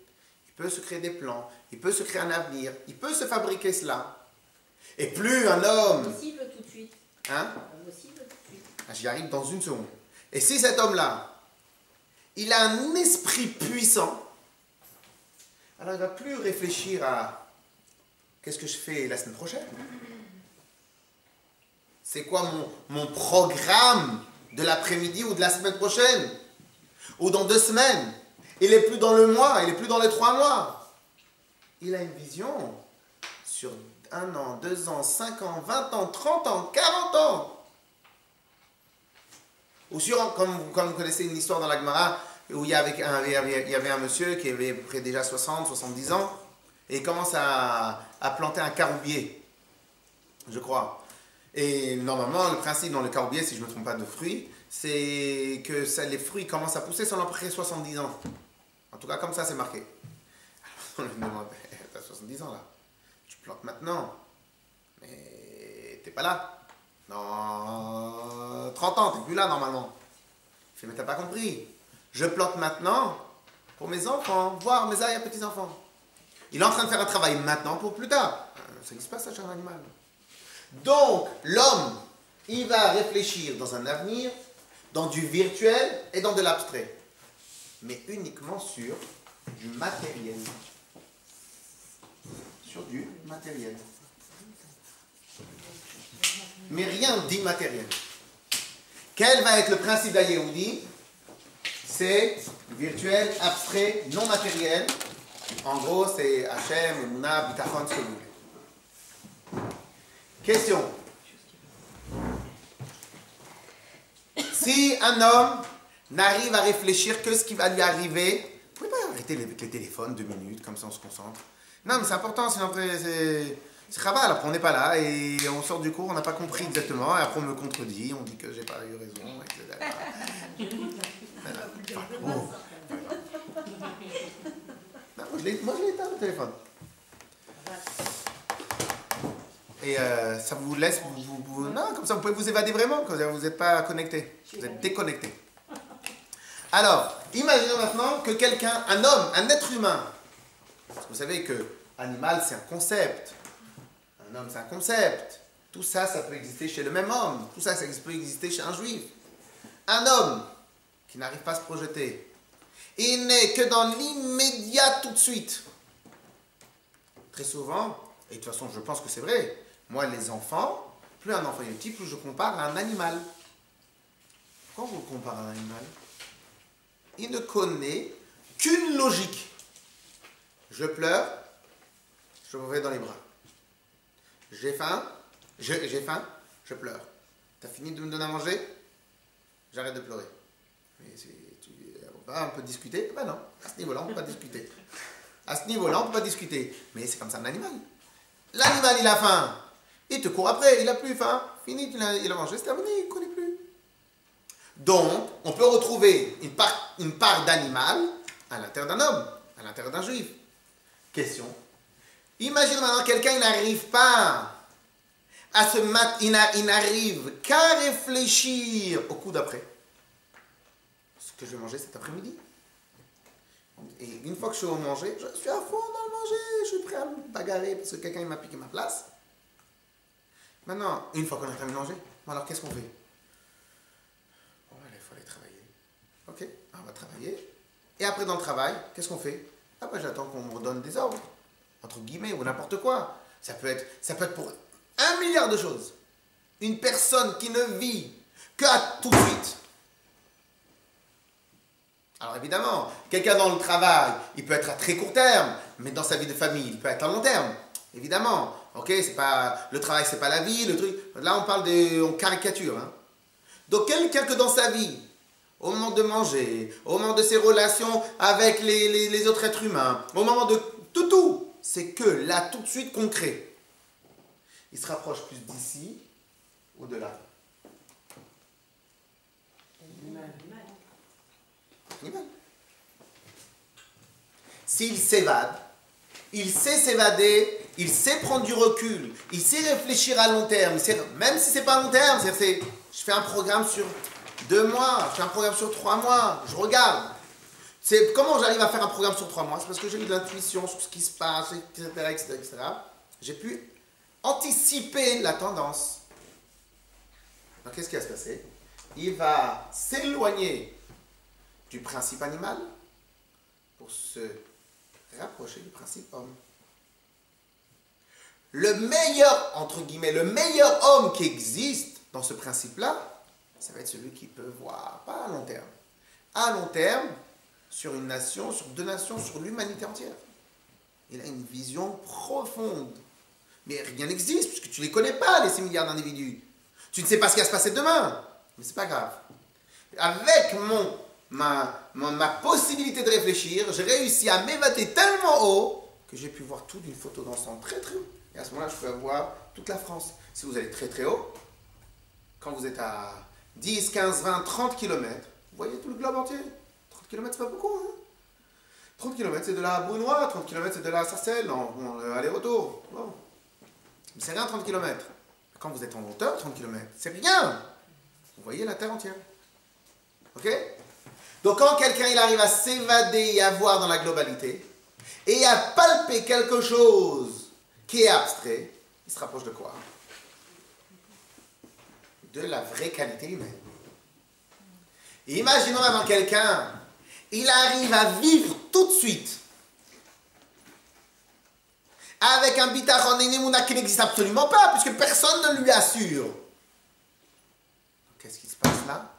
il peut se créer des plans, il peut se créer un avenir, il peut se fabriquer cela. Et plus un homme... Possible tout de suite. Hein? Possible tout de suite. J'y arrive dans une seconde. Et si cet homme-là, il a un esprit puissant, alors il ne va plus réfléchir à qu'est-ce que je fais la semaine prochaine? C'est quoi mon programme de l'après-midi ou de la semaine prochaine? Ou dans 2 semaines? Il n'est plus dans le mois, il n'est plus dans les 3 mois. Il a une vision sur 1 an, 2 ans, 5 ans, 20 ans, 30 ans, 40 ans. Ou sur, comme vous connaissez une histoire dans la Gemara, où il y avait un monsieur qui avait près déjà 60, 70 ans, et il commence à planter un caroubier, je crois. Et normalement, le principe dans le caroubier, si je ne me trompe pas de fruits, c'est que les fruits commencent à pousser seulement après 70 ans. En tout cas, comme ça, c'est marqué. Alors, on lui demande, t'as 70 ans là, tu plantes maintenant, mais t'es pas là. Dans 30 ans, t'es plus là normalement. Je fais, mais t'as pas compris. Je plante maintenant pour mes enfants, voire mes arrière-petits-enfants. Il est en train de faire un travail maintenant pour plus tard. Ça n'existe pas, ça, chez un animal. Donc, l'homme, il va réfléchir dans un avenir, dans du virtuel et dans de l'abstrait. Mais uniquement sur du matériel. Sur du matériel. Mais rien d'immatériel. Quel va être le principe d'Ayehoudi? C'est virtuel, abstrait, non matériel. En gros, c'est Hachem, Emouna, Bitachon, ce que vous voulez. Question. Si un homme n'arrive à réfléchir que ce qui va lui arriver, vous pouvez pas arrêter avec les téléphones 2 minutes, comme ça on se concentre. Non, mais c'est important, sinon après c'est Chaval, après on n'est pas là et on sort du cours, on n'a pas compris exactement, et après on me contredit, on dit que j'ai pas eu raison, etc. Oh. Non, moi je l'ai éteint le téléphone. Et ça vous laisse, non, comme ça vous pouvez vous évader vraiment, quand vous n'êtes pas connecté, vous êtes déconnecté. Alors, imaginons maintenant que quelqu'un, un homme, un être humain, parce que vous savez que animal c'est un concept, un homme c'est un concept, tout ça, ça peut exister chez le même homme, tout ça, ça peut exister chez un juif. Un homme qui n'arrive pas à se projeter, il n'est que dans l'immédiat tout de suite. Très souvent, et de toute façon je pense que c'est vrai, moi les enfants, plus un enfant est petit, plus je compare à un animal. Pourquoi je le compare à un animal? Il ne connaît qu'une logique. Je pleure, je me vais dans les bras. J'ai faim, je pleure. T'as fini de me donner à manger? J'arrête de pleurer. Mais on va un peu discuter? Ben non, à ce niveau-là, on ne peut pas discuter. À ce niveau-là, on ne peut pas discuter. Mais c'est comme ça un animal. L'animal, il a faim. Il te court après, il n'a plus faim. Fini, il a mangé, c'est terminé, il ne connaît plus. Donc, on peut retrouver une part d'animal à l'intérieur d'un homme, à l'intérieur d'un juif. Question. Imagine maintenant quelqu'un, il n'arrive pas à il n'arrive qu'à réfléchir au coup d'après. Ce que je vais manger cet après-midi. Et une fois que je suis au manger, je suis à fond dans le manger, je suis prêt à me bagarrer parce que quelqu'un m'a piqué ma place. Maintenant, une fois qu'on a terminé de manger, bon alors qu'est-ce qu'on fait? Bon, il faut aller travailler. Ok, on va travailler. Et après, dans le travail, qu'est-ce qu'on fait? Ah ben j'attends qu'on me donne des ordres, entre guillemets, ou n'importe quoi. Ça peut être pour 1 milliard de choses. Une personne qui ne vit qu'à tout de suite. Alors évidemment, quelqu'un dans le travail, il peut être à très court terme, mais dans sa vie de famille, il peut être à long terme. Évidemment, ok, c'est pas le travail, c'est pas la vie, le truc. Là, on caricature. Hein. Donc quelqu'un que dans sa vie, au moment de manger, au moment de ses relations avec les autres êtres humains, au moment de tout, c'est que là, tout de suite concret. Il se rapproche plus d'ici ou de là. S'il s'évade, il sait s'évader, il sait prendre du recul, il sait réfléchir à long terme, même si c'est pas à long terme, je fais un programme sur 2 mois, je fais un programme sur 3 mois, je regarde. Comment j'arrive à faire un programme sur 3 mois? C'est parce que j'ai eu de l'intuition sur ce qui se passe, etc. J'ai pu anticiper la tendance. Donc qu'est-ce qui va se passer? Il va s'éloigner du principe animal pour se rapprocher du principe homme. Le meilleur, entre guillemets, le meilleur homme qui existe dans ce principe-là, ça va être celui qui peut voir, pas à long terme. À long terme, sur une nation, sur 2 nations, sur l'humanité entière. Il a une vision profonde Mais rien n'existe, puisque tu ne les connais pas, les 6 milliards d'individus. Tu ne sais pas ce qui va se passer demain. Mais c'est pas grave. Avec ma possibilité de réfléchir, j'ai réussi à m'évader tellement haut que j'ai pu voir tout d'une photo d'ensemble très très haut. Et à ce moment-là, je peux voir toute la France. Si vous allez très très haut, quand vous êtes à 10, 15, 20, 30 km, vous voyez tout le globe entier. 30 km, c'est pas beaucoup. Hein. 30 km, c'est de la Brunois, 30 km, c'est de la Sarcelles, aller-retour. Bon. Mais c'est rien, 30 km. Quand vous êtes en hauteur, 30 km, c'est rien. Vous voyez la Terre entière. Ok? Donc quand quelqu'un il arrive à s'évader et à voir dans la globalité, et à palper quelque chose qui est abstrait, il se rapproche de quoi? De la vraie qualité humaine. Et imaginons avant quelqu'un, il arrive à vivre tout de suite avec un bitachon et une émouna qui n'existe absolument pas, puisque personne ne lui assure. Qu'est-ce qui se passe là?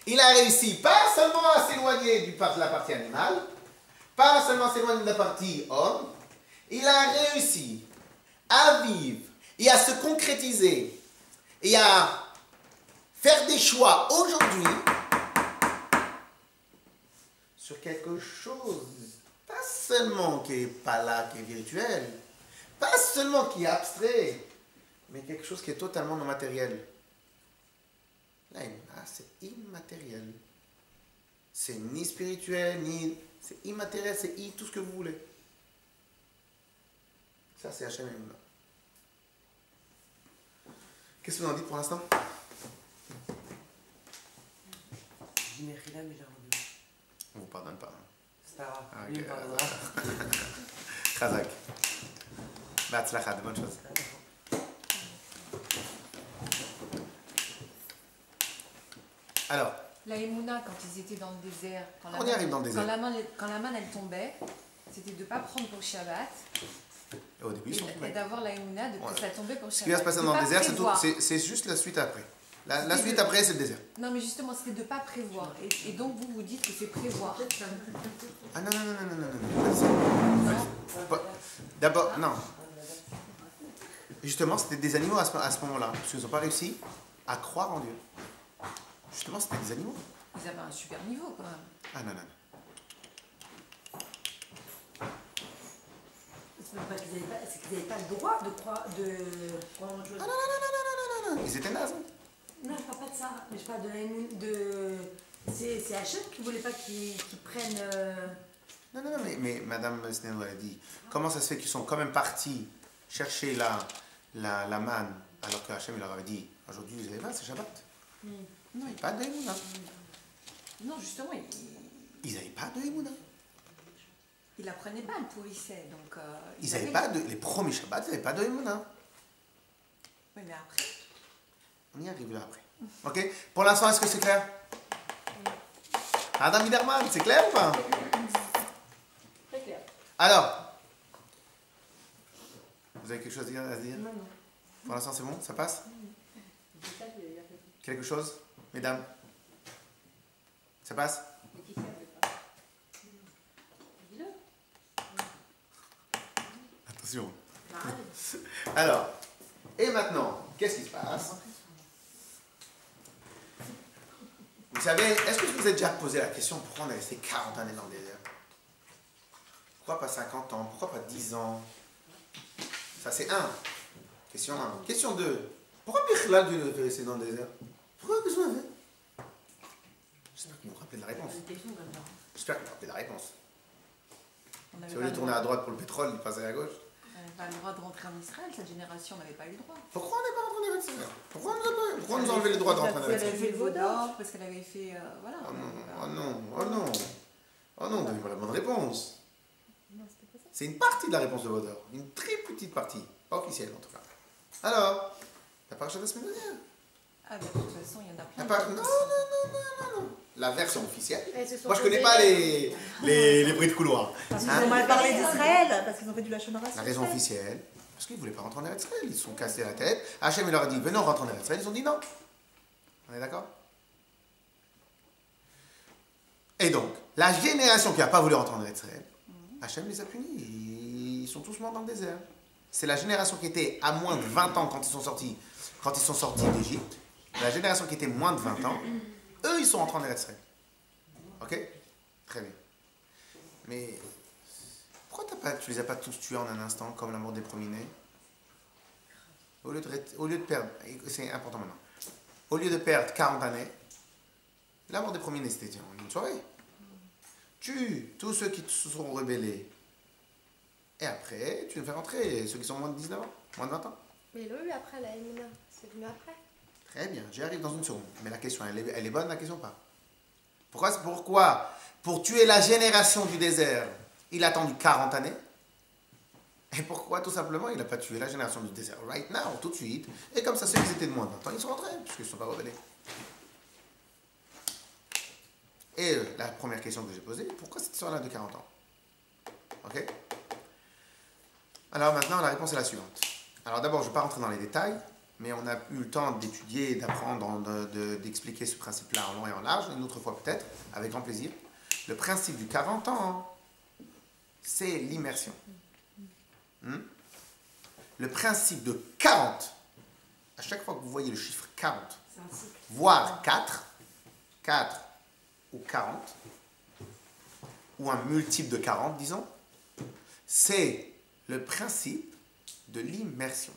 Il a réussi pas seulement à s'éloigner de la partie animale, pas seulement à s'éloigner de la partie homme, il a réussi à vivre et à se concrétiser et à faire des choix aujourd'hui sur quelque chose, pas seulement qui n'est pas là, qui est virtuel, pas seulement qui est abstrait, mais quelque chose qui est totalement non matériel. Là, c'est immatériel. C'est ni spirituel, ni... C'est immatériel, c'est tout ce que vous voulez. Ça, c'est Hachem et Emouna. Qu'est-ce que vous en dites pour l'instant? Je dis Mechila, mais j'ai rendu. On ne vous pardonne pas. C'est pas grave. Ah, Lui, il ok. me pardonnera. Chazak. Batzlacha, de bonnes choses. Alors, La Emouna, quand ils étaient dans le désert, On y arrive dans le désert. Quand la manne elle tombait, c'était de ne pas prendre pour Shabbat au début, ils sont et tombés. d'avoir la Emouna de que Ouais. ça tombait pour Shabbat. Ce qui va se passer De dans le pas désert, prévoir. c'est juste la suite après. La suite après, c'est le désert. Non, mais justement, c'était de ne pas prévoir. Et donc, vous vous dites que c'est prévoir. Ah non, non, non, non, non, non, non. Non. Pas- D'abord, non. Justement, c'était des animaux à ce moment-là. Parce qu'ils n'ont pas réussi à croire en Dieu. Justement, c'était des animaux. Ils avaient un super niveau quand même. Ah non, non. C'est même pas qu'ils n'avaient pas, c'est qu'ils n'avaient pas le droit de croire, de croire en autre chose. Ah non, non, non, non, non, non, non. Ils étaient nazes. Hein. Non, je parle pas de ça. Mais je parle de la de. C'est Hachem qui voulait pas qu'ils prennent. Non, non, non, mais Madame Snell a dit, comment ça se fait qu'ils sont quand même partis chercher la manne, alors que Hachem il leur avait dit, aujourd'hui vous n'avez pas, c'est Shabbat. Non, Ils n'avaient pas de Emouna. non, justement, Ils n'avaient pas de Emouna. il apprenait pas, il pourrissait. Donc, Ils n'avaient pas de... Les premiers Shabbats, ils n'avaient pas de Emouna. Oui, mais après. On y arrive là après. Ok? Pour l'instant, est-ce que c'est clair? Adam Miderman, c'est clair ou pas? Très clair. Alors, vous avez quelque chose à dire? Non, non. Pour l'instant, c'est bon? Ça passe? C'est ça que je veux dire. Quelque chose, mesdames? Ça passe? Laetitia, elle veut pas. Dis-le. Attention. Arrête. Alors, et maintenant, qu'est-ce qui se passe? Vous savez, est-ce que je vous ai déjà posé la question pourquoi on est resté 40 années dans le désert? Pourquoi pas 50 ans? Pourquoi pas 10 ans? Ça, c'est 1. Question 1. Question 2. Pourquoi Bichlal Dieu nous a fait rester dans le désert? Pourquoi qu'est-ce qu'on a fait? J'espère que vous vous rappelez de la réponse. Une question comme ça. J'espère que vous vous rappelez de la réponse. On n'avait Si pas vous voulez le tourner droit. à droite pour le pétrole, il passait à gauche. On n'avait pas le droit de rentrer en Israël, cette génération n'avait pas eu le droit. Pourquoi on n'est pas rentré en Israël? Pourquoi on nous a enlevé le droit de rentrer en Parce qu'elle Israël? avait fait le veau d'or, parce qu'elle avait fait. Voilà. Oh non, oh non, oh non. Oh non, on n'avait pas la bonne réponse. Non, c'était pas ça. C'est une partie de la réponse de Vaudor. Une très petite partie. Pas officielle en tout cas. Alors, la paracha de la semaine dernière. Ah, bah, de toute façon, il y en a plein. La par- Non, non, non, non, non. La version officielle. Elles se sont Moi, je connais posées- pas les bruits de couloir. Parce qu'ils Hein? ont mal parlé d'Israël, parce qu'ils ont fait du lachon hara La sur raison Israël. officielle, parce qu'ils ne voulaient pas rentrer en Eretz Israël. Ils se sont cassés la tête. Hachem, il leur a dit, venez, on rentre en Eretz Israël. Ils ont dit non. On est d'accord? Et donc, la génération qui n'a pas voulu rentrer en Eretz Israël, Hachem les a punis. Ils sont tous morts dans le désert. c'est la génération qui était à moins de 20 ans quand ils sont sortis d'Égypte. La génération qui était moins de 20 ans, eux, ils sont entrés en Eretz Israël. Ok? Très bien. Mais pourquoi tu les as pas tous tués en un instant, comme la mort des premiers-nés? Au lieu de perdre, c'est important maintenant, au lieu de perdre 40 années, la mort des premiers-nés, c'était en une soirée. Tue tous ceux qui se sont rebellés. Et après, tu nous fais rentrer ceux qui sont moins de 19 ans, moins de 20 ans. Mais il l'a eu après, la Emouna. C'est venu après. Très bien, j'y arrive dans une seconde. Mais la question, elle est bonne, la question ou pas? Pourquoi? Pour tuer la génération du désert, il a attendu 40 années. Et pourquoi? Tout simplement, il n'a pas tué la génération du désert right now, tout de suite. Et comme ça, ceux qui étaient de moins de 20 ans, ils sont rentrés, puisqu'ils ne sont pas rebellés. Et la première question que j'ai posée, pourquoi cette histoire-là de 40 ans? Ok? Alors maintenant, la réponse est la suivante. Alors d'abord, je ne vais pas rentrer dans les détails, mais on a eu le temps d'étudier, d'apprendre, d'expliquer ce principe-là en long et en large, une autre fois peut-être, avec grand plaisir. Le principe du 40 ans, c'est l'immersion. Le principe de 40, à chaque fois que vous voyez le chiffre 40, voire 4 ou 40, ou un multiple de 40, disons, c'est le principe de l'immersion.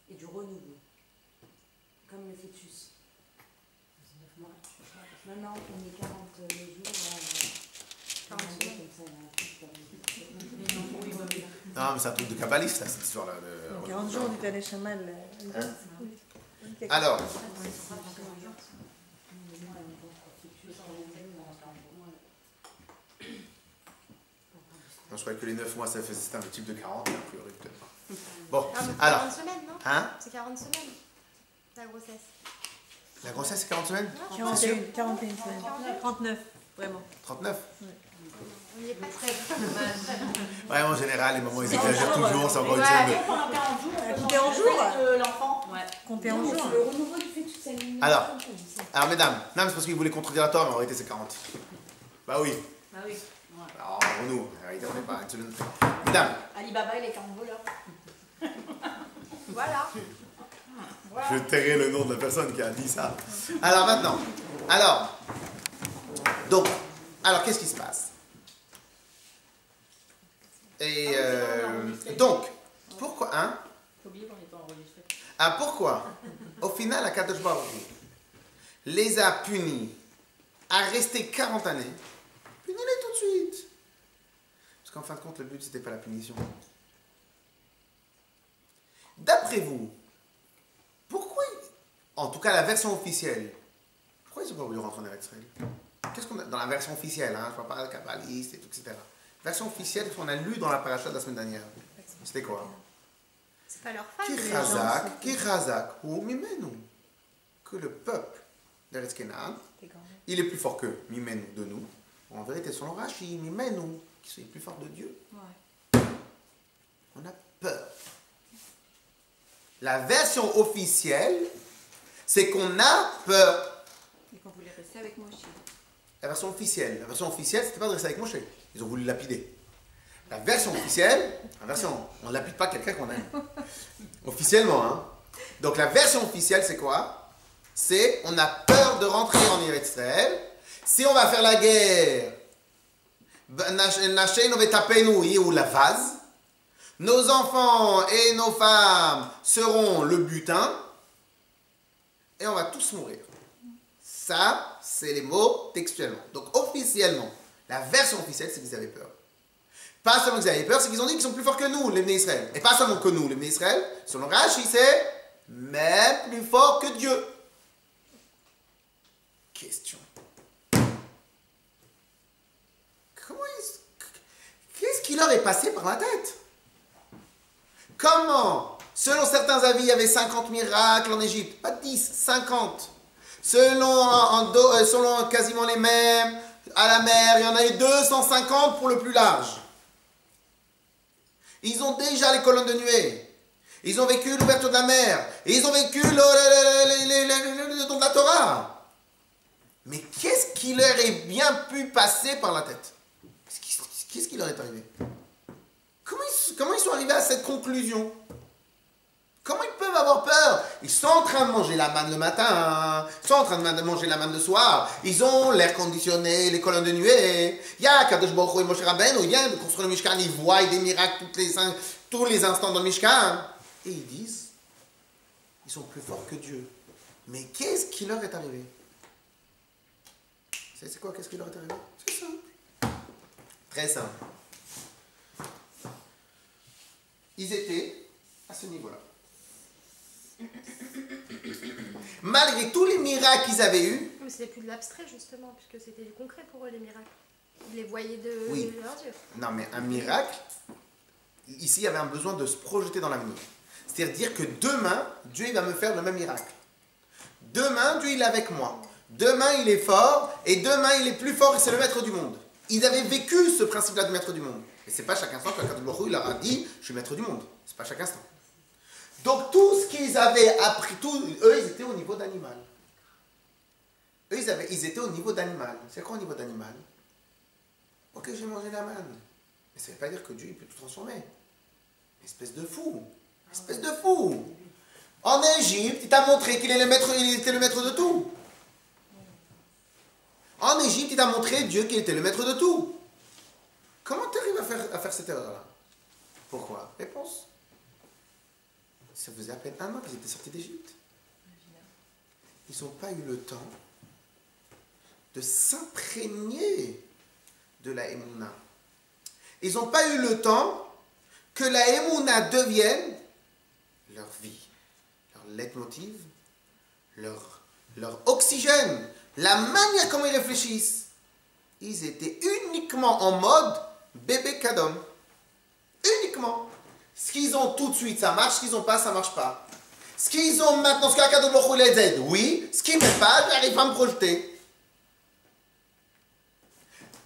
Et du renouveau. Comme le fœtus. Non, on est 40 jours. 40 Non, mais c'est un truc de kabbaliste, cette histoire-là. 40 jours, on était allé chez Mal. Alors, je croyais que les 9 mois, c'était un type de 40, mais a priori, peut-être pas. Bon, alors. 40 semaines, non? Hein? C'est 40 semaines, la grossesse. La grossesse, c'est 40 semaines? 41 semaines. 39, vraiment. 39? On n'y est pas très. Ouais, en général, les mamans, ils exagèrent toujours, c'est encore une semaine. Compter en jours? L'enfant. Ouais. Compter en jours. Le renouveau du fœtus, c'est une... Alors, mesdames, non, mais c'est parce qu'ils voulaient contredire la Torah, mais en réalité, c'est 40. Bah oui. Ah oui. Alors, pour nous, en réalité, on n'est pas. Mesdames, Alibaba, il est 40 voleurs. Voilà. je tairai le nom de la personne qui a dit ça. Alors maintenant, alors qu'est-ce qui se passe? Et donc, pourquoi, hein? Faut oublier qu'on n'est pas enregistré. Ah, pourquoi? Au final, Akadosh Baruch Hu les a punis à rester 40 années. Punis-les tout de suite. Parce qu'en fin de compte, le but, c'était pas la punition. D'après vous, pourquoi, en tout cas la version officielle, pourquoi ils n'ont pas voulu rentrer en Israël? Qu'est-ce qu'on a dans la version officielle, hein, je ne parle pas de kabbaliste et tout, etc. Version officielle qu'on a lu dans la paracha de la semaine dernière. C'était quoi? C'est pas leur femme. Ki chazak ou mimenu. Que le peuple d'Eretz Kenan, il est plus fort que mimenu de nous. En vérité, selon Rashi, mimenu, qui est plus fort de Dieu. Ouais. On a peur. La version officielle, c'est qu'on a peur. Et qu'on voulait rester avec Moshe. La version officielle, c'était pas de rester avec Moshe. Ils ont voulu lapider. La version officielle, on ne lapide pas quelqu'un qu'on aime. Officiellement, hein. Donc la version officielle, c'est quoi? C'est on a peur de rentrer en Eretz Israël. Si on va faire la guerre, nos enfants et nos femmes seront le butin et on va tous mourir. Ça, c'est les mots textuellement. Donc officiellement, la version officielle, c'est qu'ils avaient peur. Pas seulement qu'ils avaient peur, c'est qu'ils ont dit qu'ils sont plus forts que nous, les Bnei Israël. Et pas seulement que nous, les Bnei Israël, selon Rashi, c'est même plus fort que Dieu. Question. Qu'est-ce qui leur est passé par la tête? Comment, selon certains avis, il y avait 50 miracles en Égypte? Pas 10, 50. Selon quasiment les mêmes, à la mer, il y en a eu 250 pour le plus large. Ils ont déjà les colonnes de nuée. Ils ont vécu l'ouverture de la mer. Et ils ont vécu le don de la Torah. Mais qu'est-ce qui leur est bien pu passer par la tête? Qu'est-ce qui leur est arrivé? Comment ils sont arrivés à cette conclusion? Comment ils peuvent avoir peur? Ils sont en train de manger la manne le matin, hein. Ils sont en train de manger la manne le soir. Ils ont l'air conditionné, les colonnes de nuée. Il y a Kadosh Baruch Hu et Moshe Rabbeinu, ils viennent de construire le Mishkan, ils voient des miracles tous les instants dans le Mishkan. Et ils disent, ils sont plus forts que Dieu. Mais qu'est-ce qui leur est arrivé? C'est quoi, qu'est-ce qui leur est arrivé? C'est simple. Très simple. Ils étaient à ce niveau-là. Malgré tous les miracles qu'ils avaient eus. Mais c'était plus de l'abstrait justement, puisque c'était du concret pour eux les miracles. Ils les voyaient de Oui. leurs yeux. Non, mais un miracle, ici il y avait un besoin de se projeter dans l'avenir. C'est-à-dire dire que demain, Dieu il va me faire le même miracle. Demain, Dieu il est avec moi. Demain, il est fort, et demain, il est plus fort, et c'est le maître du monde. Ils avaient vécu ce principe-là de maître du monde. Et c'est pas chaque instant que Kadosh Baruch Hu, il leur a dit, je suis maître du monde. C'est pas chaque instant. Donc tout ce qu'ils avaient appris, eux, ils étaient au niveau d'animal. Eux, ils étaient au niveau d'animal. C'est quoi au niveau d'animal? Ok, j'ai mangé la manne. Mais ça ne veut pas dire que Dieu il peut tout transformer. Espèce de fou. Espèce de fou. En Égypte, il t'a montré qu'il est il était le maître de tout. En Égypte, il t'a montré Dieu qu'il était le maître de tout. Comment tu arrives à faire cette erreur-là? Pourquoi? Réponse. Ça faisait à peine 1 an qu'ils étaient sortis d'Égypte. Ils n'ont pas eu le temps de s'imprégner de la Emouna. Ils n'ont pas eu le temps que la Emouna devienne leur vie, leur leitmotiv, leur oxygène, la manière comment ils réfléchissent. Ils étaient uniquement en mode bébé Kadom. Uniquement. Ce qu'ils ont tout de suite, ça marche. Ce qu'ils n'ont pas, ça ne marche pas. Ce qu'ils ont maintenant, ce qu'Akadosh Baruch Hu les aide, oui. Ce qu'ils n'ont pas, je n'arrive pas à me projeter.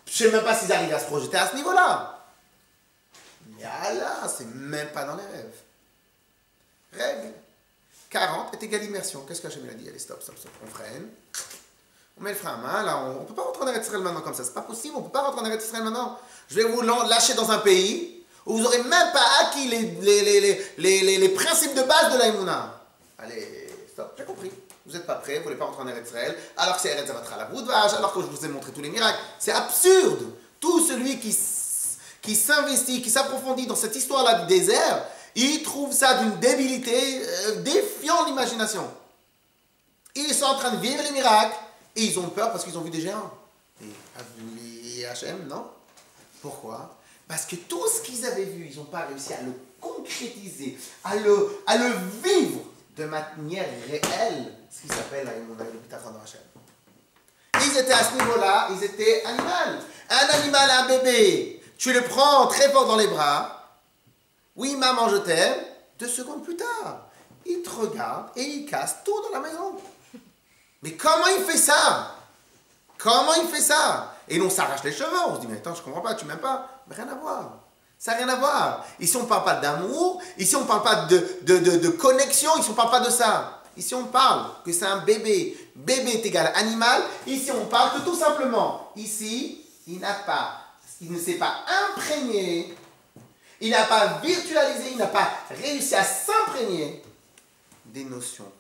Je ne sais même pas s'ils arrivent à se projeter à ce niveau-là. Mais là, c'est même pas dans les rêves. Règle 40 est égale immersion. Qu'est-ce qu'Hachem a dit? Allez, stop. On freine. On met le frein à main. Là, on ne peut pas rentrer en Eretz Israël maintenant comme ça. C'est pas possible. On ne peut pas rentrer en Eretz Israël maintenant. Je vais vous lâcher dans un pays où vous n'aurez même pas acquis les principes de base de la Emouna. Allez, stop. J'ai compris. Vous n'êtes pas prêts. Vous ne voulez pas rentrer en Eretz Israël. Alors que c'est Eretz Zavatra la Boudvage. Alors que je vous ai montré tous les miracles. C'est absurde. Tout celui qui s'investit, qui s'approfondit dans cette histoire-là du désert, il trouve ça d'une débilité défiant l'imagination. Ils sont en train de vivre les miracles et ils ont peur parce qu'ils ont vu des géants. Et Hachem, non? Pourquoi? Parce que tout ce qu'ils avaient vu, ils n'ont pas réussi à le concrétiser, à le vivre de manière réelle, ce qui s'appelle le bitachon de Hachem. Ils étaient à ce niveau-là, ils étaient animal. Un animal, un bébé, tu le prends très fort dans les bras. Oui, maman, je t'aime. 2 secondes plus tard, il te regarde et il casse tout dans la maison. Mais comment il fait ça? Comment il fait ça? Et nous, on s'arrache les cheveux. On se dit, mais attends, je comprends pas, tu m'aimes pas? Mais rien à voir. Ça n'a rien à voir. Ici, on ne parle pas d'amour. Ici, on ne parle pas de connexion. Ici, on ne parle pas de ça. Ici, on parle que c'est un bébé. Bébé est égal animal. Ici, on parle que tout simplement. Ici, il ne s'est pas imprégné. Il n'a pas virtualisé. Il n'a pas réussi à s'imprégner des notions.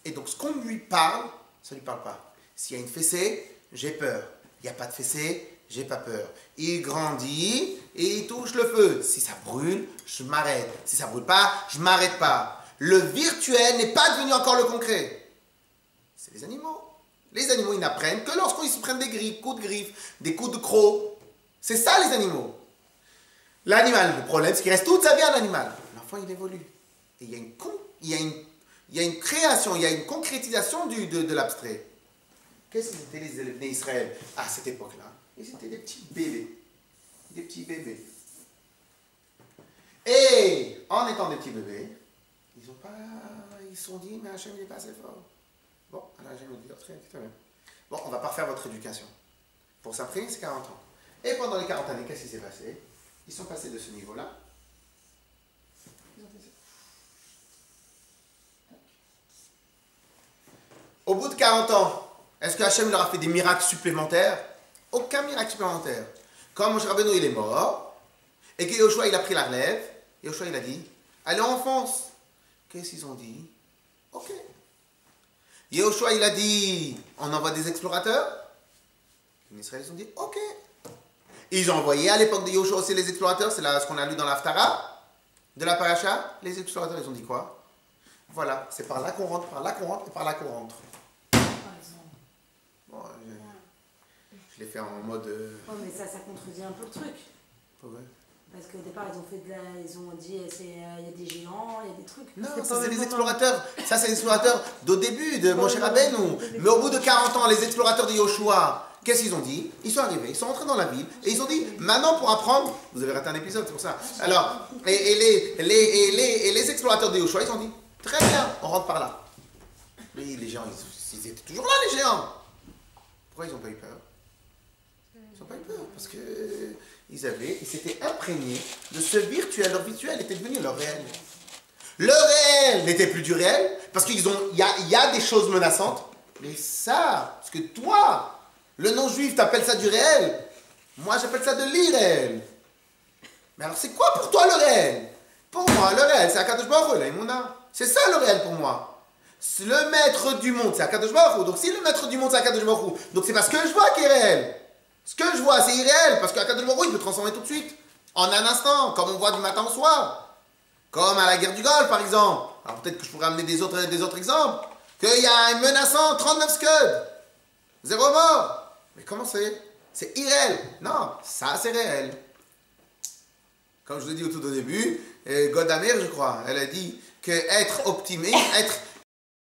Et donc, ce qu'on lui parle, ça ne lui parle pas. S'il y a une fessée, j'ai peur. Il n'y a pas de fessée, j'ai pas peur. Il grandit et il touche le feu. Si ça brûle, je m'arrête. Si ça brûle pas, je m'arrête pas. Le virtuel n'est pas devenu encore le concret. C'est les animaux. Les animaux, ils n'apprennent que lorsqu'ils se prennent des griffes, coups de griffes, des coups de crocs. C'est ça les animaux. L'animal, le problème, c'est qu'il reste toute sa vie un animal. L'enfant, il évolue. Et il y a une création, il y a une concrétisation de l'abstrait. Qu'est-ce que c'était les élèves d'Israël à cette époque-là? Ils étaient des petits bébés. Des petits bébés. Et en étant des petits bébés, ils se sont dit, mais Hachem, il n'est pas assez fort. Bon, alors Hachem nous dit, très bien. Bon, on va pas refaire votre éducation. Pour s'imprégner, c'est 40 ans. Et pendant les 40 années, qu'est-ce qui s'est passé? Ils sont passés de ce niveau-là. Au bout de 40 ans, est-ce que Hachem leur a fait des miracles supplémentaires? Aucun miracle supplémentaire. Quand Moshe Rabbeinu il est mort, Et que Yoshua, il a pris la relève. Yoshua, il a dit, allez, on fonce. Qu'est-ce qu'ils ont dit? Ok. Yoshua, il a dit, on envoie des explorateurs. Les Israéliens, ils ont dit, ok. Ils ont envoyé à l'époque de Yoshua aussi les explorateurs. C'est là ce qu'on a lu dans l'Haftara de la paracha. Les explorateurs, ils ont dit quoi? Voilà, c'est par là qu'on rentre, par là qu'on rentre et par là qu'on rentre. Bon, je l'ai fait en mode... Oh, mais ça contredit un peu le truc. Ouais. Parce qu'au départ, ils ont dit il y a des géants, il y a des trucs. Non, ça c'est les explorateurs. Ça c'est les explorateurs d'au début, de Moshe Rabbeinu. Mais au bout de 40 ans, les explorateurs de Yoshua, qu'est-ce qu'ils ont dit? Ils sont arrivés, ils sont entrés dans la ville et ils ont dit, maintenant pour apprendre, vous avez raté un épisode, c'est pour ça. Alors, et les explorateurs de Yoshua, ils ont dit, très bien, on rentre par là. Mais les gens, ils étaient toujours là, les géants. Pourquoi ils n'ont pas eu peur? Ils n'ont pas eu peur parce que ils s'étaient imprégnés de ce virtuel. Leur virtuel était devenu leur réel. Le réel n'était plus du réel parce qu'il y a des choses menaçantes. Mais ça, parce que toi, le non-juif, t'appelles ça du réel. Moi, j'appelle ça de l'irréel. Mais alors, c'est quoi pour toi le réel? Pour moi, le réel, c'est Akadosh Baruch Hu, l'Aïmouna. C'est ça le réel pour moi. Le maître du monde, c'est Akadosh Baruch Hu. Donc, si le maître du monde, c'est Akadosh Baruch Hu, donc c'est parce que je vois qui est réel. Ce que je vois, c'est irréel, parce qu'Akadosh Baruch Hu, il peut transformer tout de suite, en un instant, comme on voit du matin au soir. Comme à la guerre du Golfe, par exemple. Alors peut-être que je pourrais amener des autres exemples. Qu'il y a un menaçant, 39 scuds, 0 mort. Mais comment c'est? C'est irréel. Non, ça c'est réel. Comme je vous ai dit au tout au début, Golda Meir, je crois, elle a dit que être optimiste,